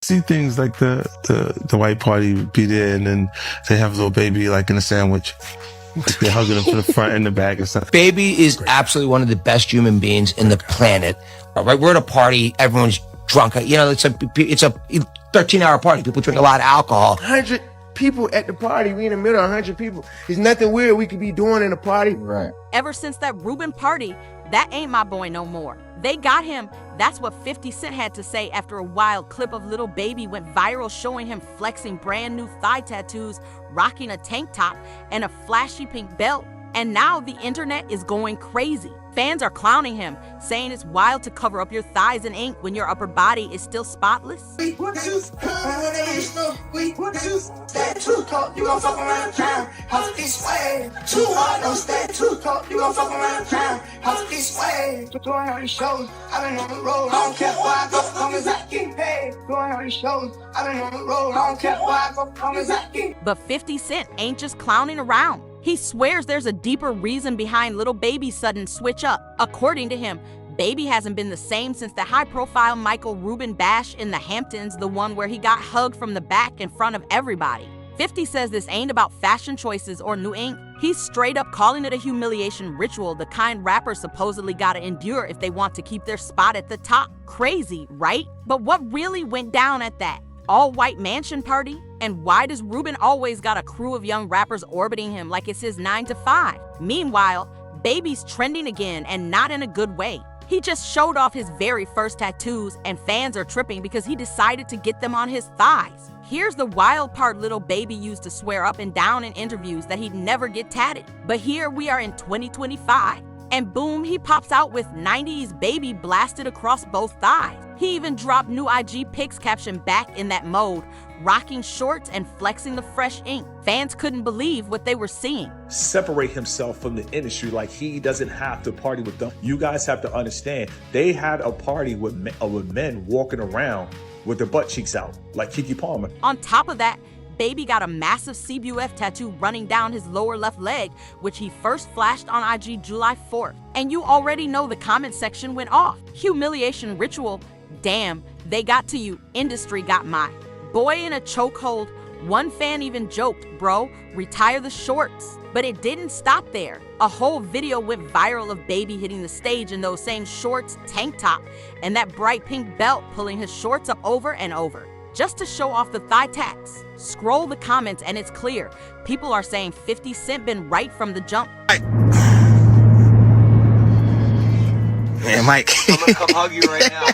See things like the white party be there, and then they have Lil Baby like in a sandwich. Like they're hugging him from the front and the back and stuff. Baby is absolutely one of the best human beings in the planet. Right? We're at a party, everyone's drunk. You know, it's a 13-hour party. People drink a lot of alcohol. 100 people at the party. We in the middle of 100 people. There's nothing weird we could be doing in a party. Right. Ever since that Rubin party, that ain't my boy no more. They got him. That's what 50 Cent had to say after a wild clip of Lil Baby went viral showing him flexing brand new thigh tattoos, rocking a tank top, and a flashy pink belt. And now the internet is going crazy. Fans are clowning him, saying it's wild to cover up your thighs in ink when your upper body is still spotless. But 50 Cent ain't just clowning around. He swears there's a deeper reason behind Lil Baby's sudden switch up. According to him, Baby hasn't been the same since the high-profile Michael Rubin bash in the Hamptons, the one where he got hugged from the back in front of everybody. 50 says this ain't about fashion choices or new ink. He's straight up calling it a humiliation ritual, the kind rappers supposedly gotta endure if they want to keep their spot at the top. Crazy, right? But what really went down at that all-white mansion party? And why does Rubin always got a crew of young rappers orbiting him like it's his 9 to 5? Meanwhile, Baby's trending again, and not in a good way. He just showed off his very first tattoos, and fans are tripping because he decided to get them on his thighs. Here's the wild part: Lil Baby used to swear up and down in interviews that he'd never get tatted. But here we are in 2025, and boom, he pops out with 90s Baby blasted across both thighs. He even dropped new IG pics captioned "back in that mode," rocking shorts and flexing the fresh ink. Fans couldn't believe what they were seeing. Separate himself from the industry, like he doesn't have to party with them. You guys have to understand, they had a party with men walking around with their butt cheeks out, like Keke Palmer. On top of that, Baby got a massive CBUF tattoo running down his lower left leg, which he first flashed on IG July 4th. And you already know the comment section went off. Humiliation ritual. Damn, they got to you. Industry got my boy in a chokehold. One fan even joked, "Bro, retire the shorts." But it didn't stop there. A whole video went viral of Baby hitting the stage in those same shorts, tank top, and that bright pink belt, pulling his shorts up over and over, just to show off the thigh tats. Scroll the comments and it's clear. People are saying 50 Cent been right from the jump. Man, Mike. I'm gonna come hug you right now.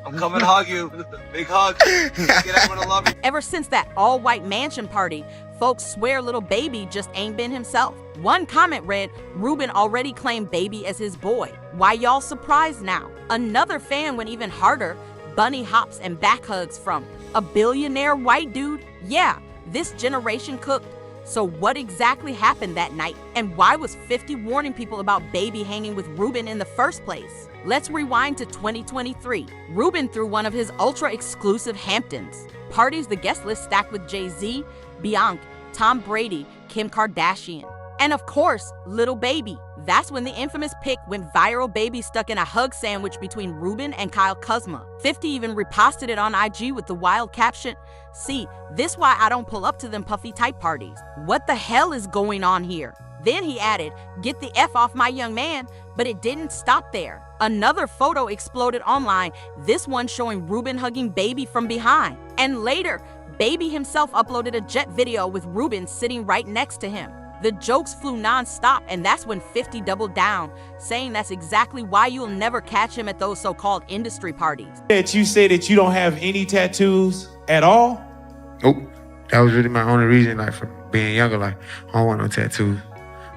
I'm coming to hug you. Big hug. Get everyone to love you. Ever since that all-white mansion party, folks swear Lil Baby just ain't been himself. One comment read, "Rubin already claimed Baby as his boy. Why y'all surprised now?" Another fan went even harder, bunny hops and back hugs from a billionaire white dude. Yeah, this generation cooked. So what exactly happened that night? And why was 50 warning people about Baby hanging with Rubin in the first place? Let's rewind to 2023. Rubin threw one of his ultra-exclusive Hamptons parties, the guest list stacked with Jay-Z, Beyonce, Tom Brady, Kim Kardashian, and of course, Lil Baby. That's when the infamous pic went viral. Baby stuck in a hug sandwich between Rubin and Kyle Kuzma. 50 even reposted it on IG with the wild caption, "See, this why I don't pull up to them puffy type parties. What the hell is going on here?" Then he added, "Get the F off my young man," but it didn't stop there. Another photo exploded online, this one showing Rubin hugging Baby from behind. And later, Baby himself uploaded a jet video with Rubin sitting right next to him. The jokes flew non-stop, and that's when 50 doubled down, saying that's exactly why you'll never catch him at those so-called industry parties. That you say that you don't have any tattoos at all? Nope. That was really my only reason, like, for being younger. Like, I don't want no tattoos.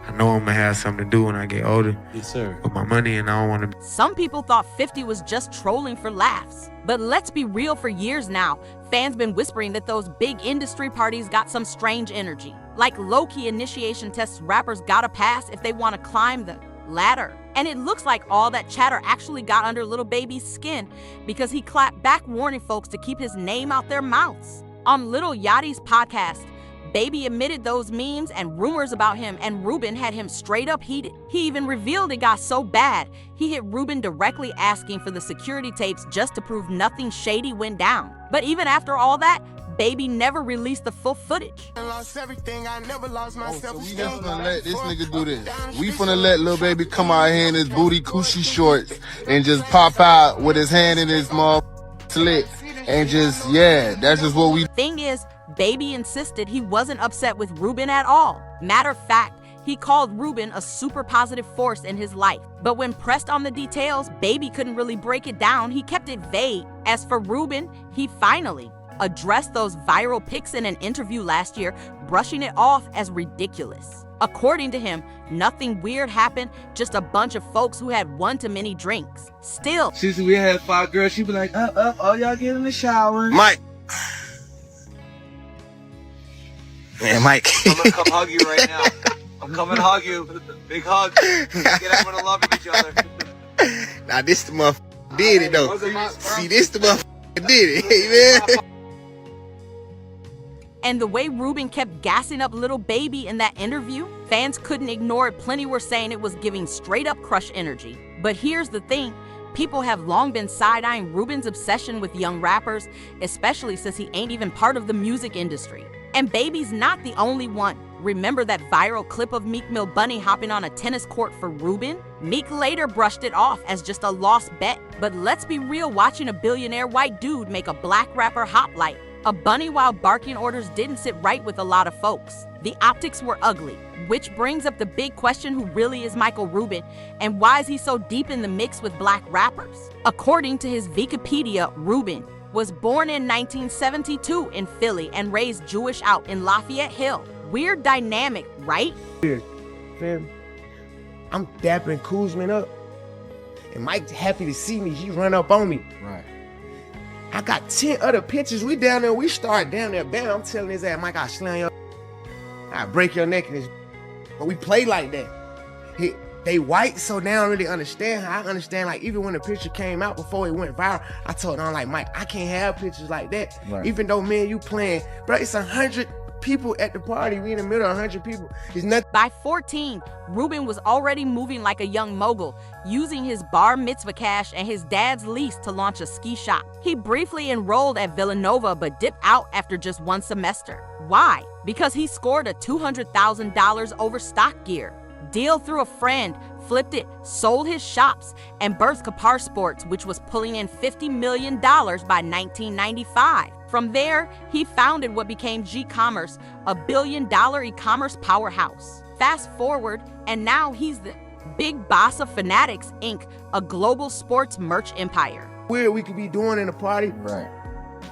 I know I'm gonna have something to do when I get older. Yes, sir. With my money, and I don't want to. Some people thought 50 was just trolling for laughs. But let's be real, for years now, fans been whispering that those big industry parties got some strange energy. Like low-key initiation tests rappers gotta pass if they want to climb the ladder. And it looks like all that chatter actually got under Lil Baby's skin, because he clapped back warning folks to keep his name out their mouths. On Lil Yachty's podcast, Baby admitted those memes and rumors about him, and Rubin had him straight up heated. He even revealed it got so bad, he hit Rubin directly asking for the security tapes just to prove nothing shady went down. But even after all that, Baby never released the full footage. I lost everything, I never lost my So we just gonna let this nigga do this. We finna let Lil Baby come out here in his booty coochie shorts and just pop out with his hand in his slit and just, yeah, that's just what we. Thing is, Baby insisted he wasn't upset with Rubin at all. Matter of fact, he called Rubin a super positive force in his life. But when pressed on the details, Baby couldn't really break it down. He kept it vague. As for Rubin, he finally addressed those viral pics in an interview last year, brushing it off as ridiculous. According to him, nothing weird happened, just a bunch of folks who had one too many drinks. Still, She said we had 5 girls. She be like, all y'all get in the shower. Mike. Man, Mike. I'm gonna come hug you right now. I'm coming to hug you. Big hug. Get everyone to love each other. Now this the motherfucker did it though. See, this the motherfucker did it, man. and the way Rubin kept gassing up Lil Baby in that interview, fans couldn't ignore it. Plenty were saying it was giving straight up crush energy. But here's the thing. People have long been side-eyeing Rubin's obsession with young rappers, especially since he ain't even part of the music industry. And Baby's not the only one. Remember that viral clip of Meek Mill Bunny hopping on a tennis court for Rubin? Meek later brushed it off as just a lost bet. But let's be real, watching a billionaire white dude make a black rapper hop like a bunny while barking orders didn't sit right with a lot of folks. The optics were ugly, which brings up the big question: who really is Michael Rubin, and why is he so deep in the mix with black rappers? According to his Wikipedia, Rubin was born in 1972 in Philly and raised Jewish out in Lafayette Hill. Weird dynamic, right? Fam, I'm dapping Kuzman up, and Mike's happy to see me. He run up on me. Right. I got 10 other pictures. We down there. We start down there. Bam! I'm telling his ass, Mike, I slam your, I break your neck in this. But we play like that. They white, so they don't really understand how I understand. Like, even when the picture came out before it went viral, I told them, like, Mike, I can't have pictures like that. Right. Even though me and you playing, bro, it's 100 people at the party. We in the middle of 100 people. It's nothing. By 14, Rubin was already moving like a young mogul, using his bar mitzvah cash and his dad's lease to launch a ski shop. He briefly enrolled at Villanova but dipped out after just one semester. Why? Because he scored a $200,000 over stock gear deal through a friend, flipped it, sold his shops, and birthed Kapar Sports, which was pulling in $50 million by 1995. From there, he founded what became G-Commerce, a billion-dollar e-commerce powerhouse. Fast forward, and now he's the big boss of Fanatics, Inc., a global sports merch empire. Weird we could be doing in a party. Right.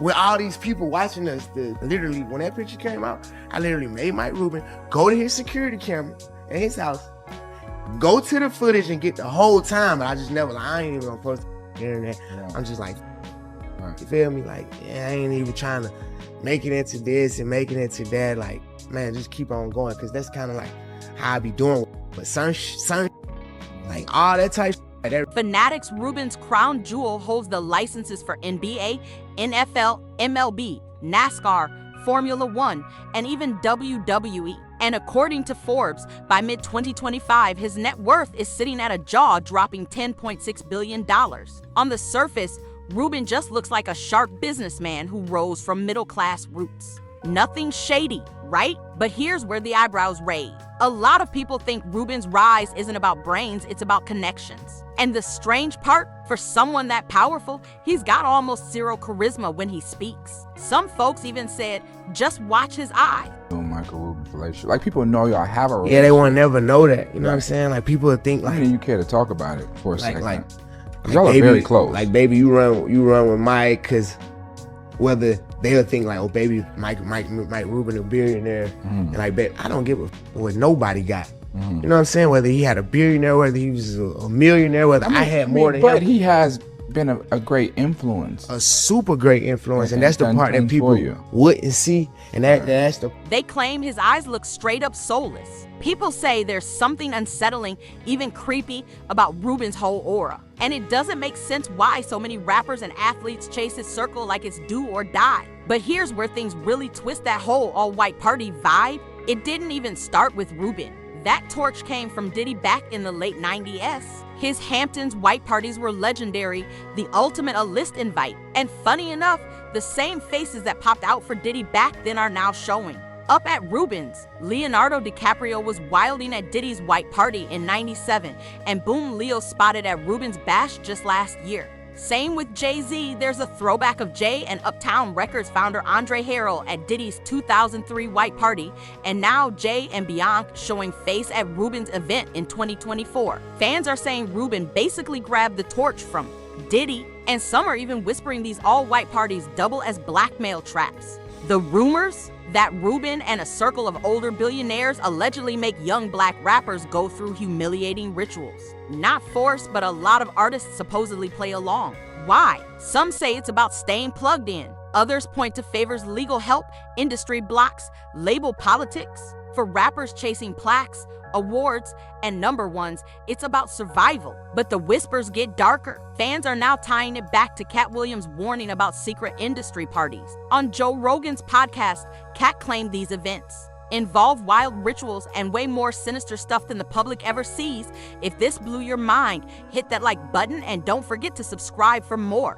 With all these people watching us. Literally, when that picture came out, I literally made Mike Rubin go to his security camera in his house, go to the footage and get the whole time. But I just never, like, I ain't even gonna post the internet. Yeah. I'm just like, right. You feel me? Like, yeah, I ain't even trying to make it into this and make it into that. Like, man, just keep on going, because that's kind of like how I be doing. But some like all that type of Fanatics Rubin's crown jewel holds the licenses for NBA, NFL, MLB, NASCAR, Formula One, and even WWE. And according to Forbes, by mid-2025, his net worth is sitting at a jaw-dropping $10.6 billion. On the surface, Rubin just looks like a sharp businessman who rose from middle-class roots. Nothing shady, right? But here's where the eyebrows raise. A lot of people think Rubin's rise isn't about brains, it's about connections. And the strange part, for someone that powerful, he's got almost zero charisma when he speaks. Some folks even said, just watch his eyes. Michael Rubin's relationship. Like, people know y'all have a relationship. Yeah, they won't never know that. You know what I'm saying? Like, people would think like, you care to talk about it for a second. Like y'all are very close. Like, baby, you run with Mike, because whether they'll think like, oh, baby, Mike Rubin a billionaire, and like, bet I don't give a what nobody got. You know what I'm saying? Whether he had a billionaire, whether he was a millionaire, whether I had more than him. But he has been a great influence. A super great influence, and that's the part that people wouldn't see, and that's the... They claim his eyes look straight up soulless. People say there's something unsettling, even creepy, about Rubin's whole aura. And it doesn't make sense why so many rappers and athletes chase his circle like it's do or die. But here's where things really twist that whole all-white party vibe. It didn't even start with Rubin. That torch came from Diddy back in the late 90s. His Hamptons white parties were legendary, the ultimate A-list invite. And funny enough, the same faces that popped out for Diddy back then are now showing up at Rubin's. Leonardo DiCaprio was wilding at Diddy's white party in '97, and boom, Leo spotted at Rubin's bash just last year. Same with Jay-Z, there's a throwback of Jay and Uptown Records founder Andre Harrell at Diddy's 2003 white party, and now Jay and Bianca showing face at Rubin's event in 2024. Fans are saying Rubin basically grabbed the torch from Diddy, and some are even whispering these all-white parties double as blackmail traps. The rumors that Rubin and a circle of older billionaires allegedly make young black rappers go through humiliating rituals. Not forced, but a lot of artists supposedly play along. Why? Some say it's about staying plugged in. Others point to favors legal help, industry blocks, label politics. For rappers chasing plaques, awards, and number ones, it's about survival. But the whispers get darker. Fans are now tying it back to Cat Williams' warning about secret industry parties. On Joe Rogan's podcast, Cat claimed these events involve wild rituals and way more sinister stuff than the public ever sees. If this blew your mind, hit that like button and don't forget to subscribe for more.